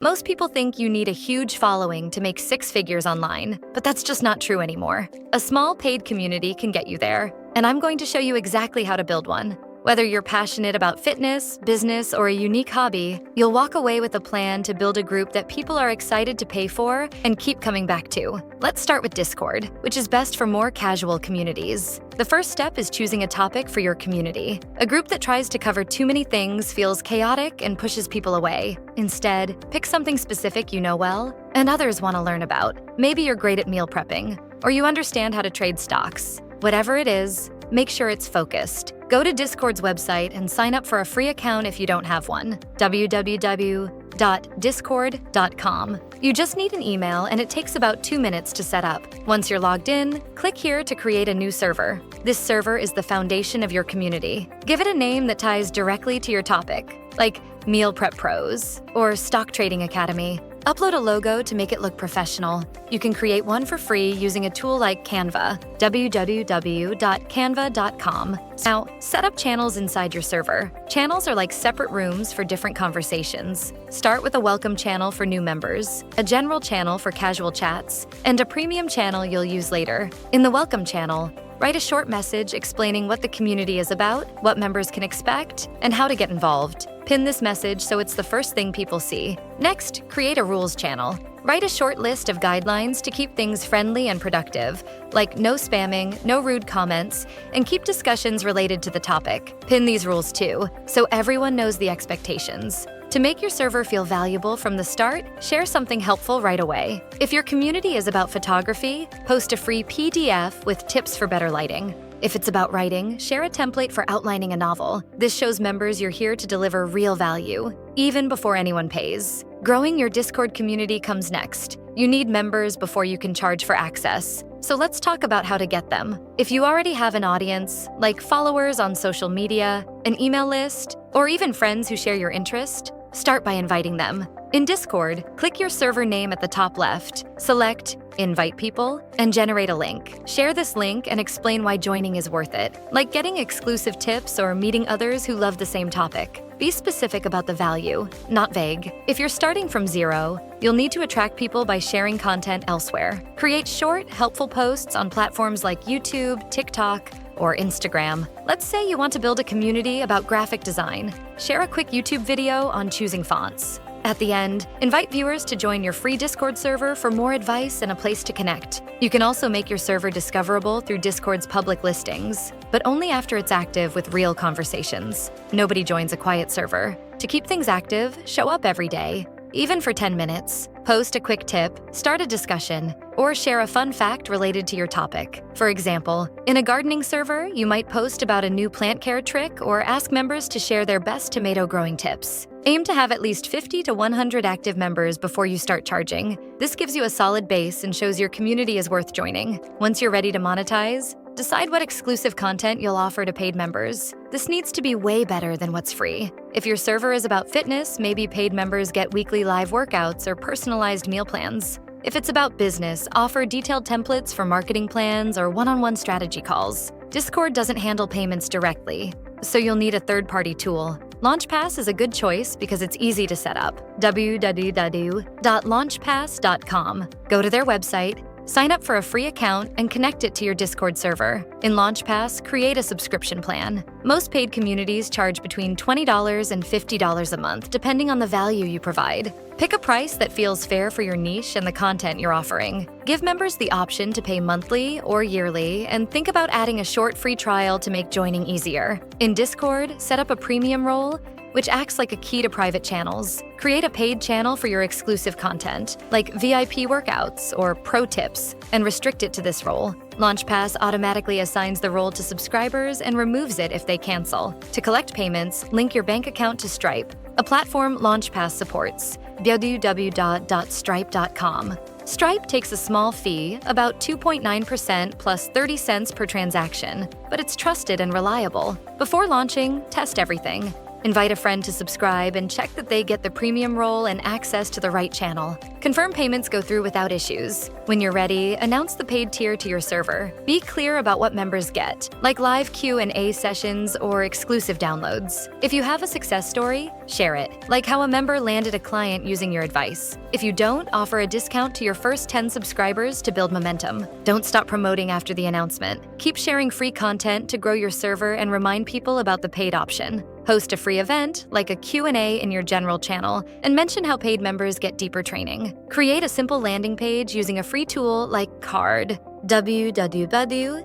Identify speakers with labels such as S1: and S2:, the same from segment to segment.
S1: Most people think you need a huge following to make 6 figures online, but that's just not true anymore. A small paid community can get you there, and I'm going to show you exactly how to build one. Whether you're passionate about fitness, business, or a unique hobby, you'll walk away with a plan to build a group that people are excited to pay for and keep coming back to. Let's start with Discord, which is best for more casual communities. The first step is choosing a topic for your community. A group that tries to cover too many things feels chaotic and pushes people away. Instead, pick something specific you know well and others want to learn about. Maybe you're great at meal prepping, or you understand how to trade stocks. Whatever it is, make sure it's focused. Go to Discord's website and sign up for a free account if you don't have one. www.discord.com. You just need an email and it takes about 2 minutes to set up. Once you're logged in, click here to create a new server. This server is the foundation of your community. Give it a name that ties directly to your topic, like Meal Prep Pros or Stock Trading Academy. Upload a logo to make it look professional. You can create one for free using a tool like Canva, www.canva.com. Now, set up channels inside your server. Channels are like separate rooms for different conversations. Start with a welcome channel for new members, a general channel for casual chats, and a premium channel you'll use later. In the welcome channel, write a short message explaining what the community is about, what members can expect, and how to get involved. Pin this message so it's the first thing people see. Next, create a rules channel. Write a short list of guidelines to keep things friendly and productive, like no spamming, no rude comments, and keep discussions related to the topic. Pin these rules too, so everyone knows the expectations. To make your server feel valuable from the start, share something helpful right away. If your community is about photography, post a free PDF with tips for better lighting. If it's about writing, share a template for outlining a novel. This shows members you're here to deliver real value, even before anyone pays. Growing your Discord community comes next. You need members before you can charge for access. So let's talk about how to get them. If you already have an audience, like followers on social media, an email list, or even friends who share your interest, start by inviting them. In Discord, click your server name at the top left, select Invite People, and generate a link. Share this link and explain why joining is worth it, like getting exclusive tips or meeting others who love the same topic. Be specific about the value, not vague. If you're starting from zero, you'll need to attract people by sharing content elsewhere. Create short, helpful posts on platforms like YouTube, TikTok, or Instagram. Let's say you want to build a community about graphic design. Share a quick YouTube video on choosing fonts. At the end, invite viewers to join your free Discord server for more advice and a place to connect. You can also make your server discoverable through Discord's public listings, but only after it's active with real conversations. Nobody joins a quiet server. To keep things active, show up every day, even for 10 minutes. Post a quick tip, start a discussion, or share a fun fact related to your topic. For example, in a gardening server, you might post about a new plant care trick or ask members to share their best tomato growing tips. Aim to have at least 50 to 100 active members before you start charging. This gives you a solid base and shows your community is worth joining. Once you're ready to monetize, decide what exclusive content you'll offer to paid members. This needs to be way better than what's free. If your server is about fitness, maybe paid members get weekly live workouts or personalized meal plans. If it's about business, offer detailed templates for marketing plans or one-on-one strategy calls. Discord doesn't handle payments directly, so you'll need a third-party tool. LaunchPass is a good choice because it's easy to set up. www.launchpass.com. Go to their website, sign up for a free account, and connect it to your Discord server. In LaunchPass, create a subscription plan. Most paid communities charge between $20 and $50 a month, depending on the value you provide. Pick a price that feels fair for your niche and the content you're offering. Give members the option to pay monthly or yearly, and think about adding a short free trial to make joining easier. In Discord, set up a premium role, which acts like a key to private channels. Create a paid channel for your exclusive content, like VIP workouts or pro tips, and restrict it to this role. LaunchPass automatically assigns the role to subscribers and removes it if they cancel. To collect payments, link your bank account to Stripe, a platform LaunchPass supports. www.stripe.com. Stripe takes a small fee, about 2.9% plus 30 cents per transaction, but it's trusted and reliable. Before launching, test everything. Invite a friend to subscribe and check that they get the premium role and access to the right channel. Confirm payments go through without issues. When you're ready, announce the paid tier to your server. Be clear about what members get, like live Q&A sessions or exclusive downloads. If you have a success story, share it, like how a member landed a client using your advice. If you don't, offer a discount to your first 10 subscribers to build momentum. Don't stop promoting after the announcement. Keep sharing free content to grow your server and remind people about the paid option. Host a free event, like a Q&A in your general channel, and mention how paid members get deeper training. Create a simple landing page using a free tool like Card, www.card.co.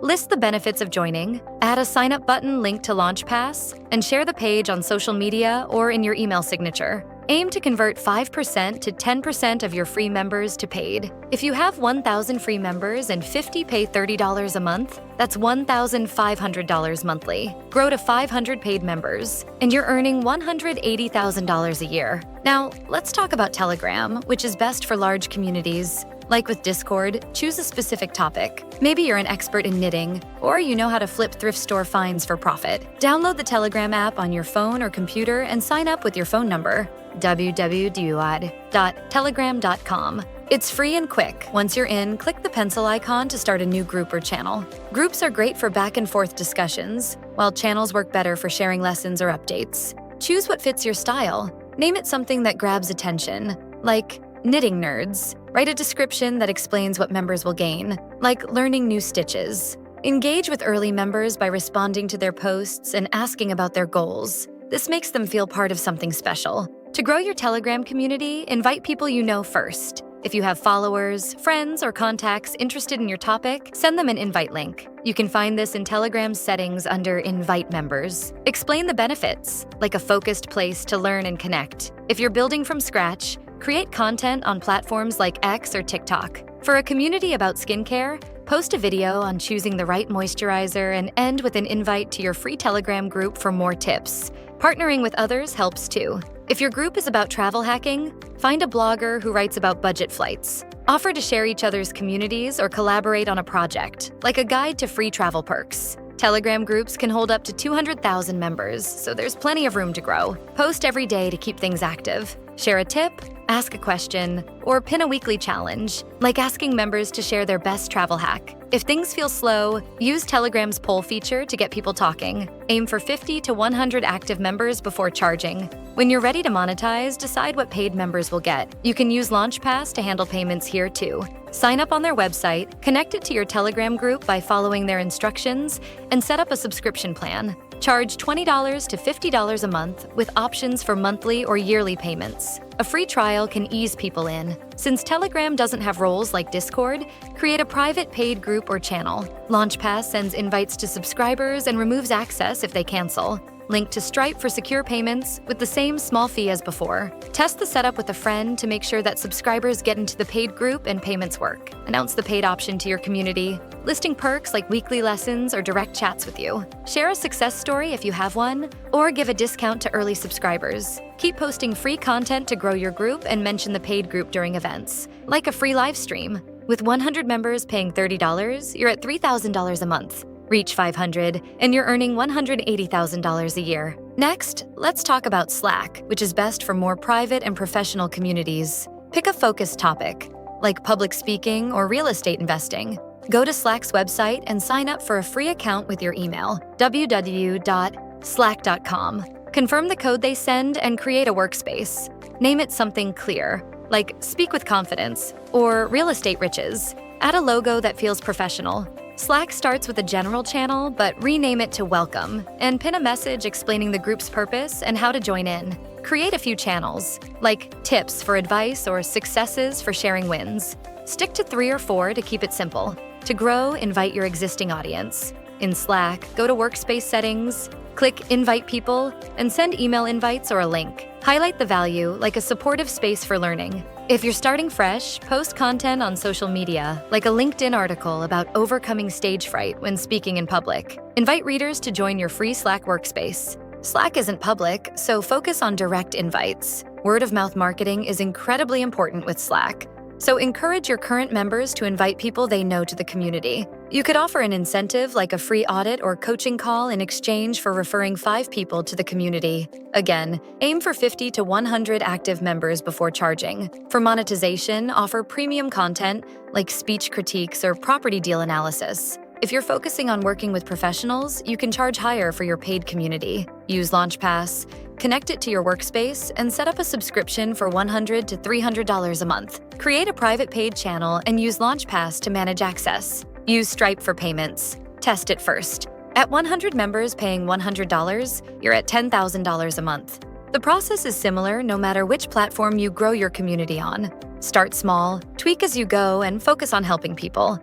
S1: List the benefits of joining, add a sign-up button linked to LaunchPass, and share the page on social media or in your email signature. Aim to convert 5% to 10% of your free members to paid. If you have 1,000 free members and 50 pay $30 a month, that's $1,500 monthly. Grow to 500 paid members, and you're earning $180,000 a year. Now, let's talk about Telegram, which is best for large communities. Like with Discord, choose a specific topic. Maybe you're an expert in knitting, or you know how to flip thrift store finds for profit. Download the Telegram app on your phone or computer and sign up with your phone number, www.telegram.com. It's free and quick. Once you're in, click the pencil icon to start a new group or channel. Groups are great for back and forth discussions, while channels work better for sharing lessons or updates. Choose what fits your style. Name it something that grabs attention, like Knitting Nerds. Write a description that explains what members will gain, like learning new stitches. Engage with early members by responding to their posts and asking about their goals. This makes them feel part of something special. To grow your Telegram community, invite people you know first. If you have followers, friends, or contacts interested in your topic, send them an invite link. You can find this in Telegram's settings under Invite Members. Explain the benefits, like a focused place to learn and connect. If you're building from scratch, create content on platforms like X or TikTok. For a community about skincare, post a video on choosing the right moisturizer and end with an invite to your free Telegram group for more tips. Partnering with others helps too. If your group is about travel hacking, find a blogger who writes about budget flights. Offer to share each other's communities or collaborate on a project, like a guide to free travel perks. Telegram groups can hold up to 200,000 members, so there's plenty of room to grow. Post every day to keep things active. Share a tip, ask a question, or pin a weekly challenge, like asking members to share their best travel hack. If things feel slow, use Telegram's poll feature to get people talking. Aim for 50 to 100 active members before charging. When you're ready to monetize, decide what paid members will get. You can use LaunchPass to handle payments here too. Sign up on their website, connect it to your Telegram group by following their instructions, and set up a subscription plan. Charge $20 to $50 a month with options for monthly or yearly payments. A free trial can ease people in. Since Telegram doesn't have roles like Discord, create a private paid group or channel. LaunchPass sends invites to subscribers and removes access if they cancel. Link to Stripe for secure payments with the same small fee as before. Test the setup with a friend to make sure that subscribers get into the paid group and payments work. Announce the paid option to your community, listing perks like weekly lessons or direct chats with you. Share a success story if you have one, or give a discount to early subscribers. Keep posting free content to grow your group and mention the paid group during events, like a free live stream. With 100 members paying $30, you're at $3,000 a month. Reach 500, and you're earning $180,000 a year. Next, let's talk about Slack, which is best for more private and professional communities. Pick a focused topic, like public speaking or real estate investing. Go to Slack's website and sign up for a free account with your email, www.slack.com. Confirm the code they send and create a workspace. Name it something clear, like Speak with Confidence or Real Estate Riches. Add a logo that feels professional. Slack starts with a general channel, but rename it to Welcome and pin a message explaining the group's purpose and how to join in. Create a few channels, like Tips for advice or Successes for sharing wins. Stick to 3 or 4 to keep it simple. To grow, invite your existing audience. In Slack, go to Workspace Settings, click Invite People, and send email invites or a link. Highlight the value, like a supportive space for learning. If you're starting fresh, post content on social media, like a LinkedIn article about overcoming stage fright when speaking in public. Invite readers to join your free Slack workspace. Slack isn't public, so focus on direct invites. Word-of-mouth marketing is incredibly important with Slack. So encourage your current members to invite people they know to the community. You could offer an incentive like a free audit or coaching call in exchange for referring 5 people to the community. Again, aim for 50 to 100 active members before charging. For monetization, offer premium content like speech critiques or property deal analysis. If you're focusing on working with professionals, you can charge higher for your paid community. Use LaunchPass, connect it to your workspace, and set up a subscription for $100 to $300 a month. Create a private paid channel and use LaunchPass to manage access. Use Stripe for payments. Test it first. At 100 members paying $100, you're at $10,000 a month. The process is similar no matter which platform you grow your community on. Start small, tweak as you go, and focus on helping people.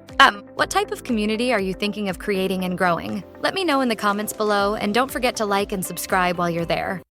S1: What type of community are you thinking of creating and growing? Let me know in the comments below, and don't forget to like and subscribe while you're there.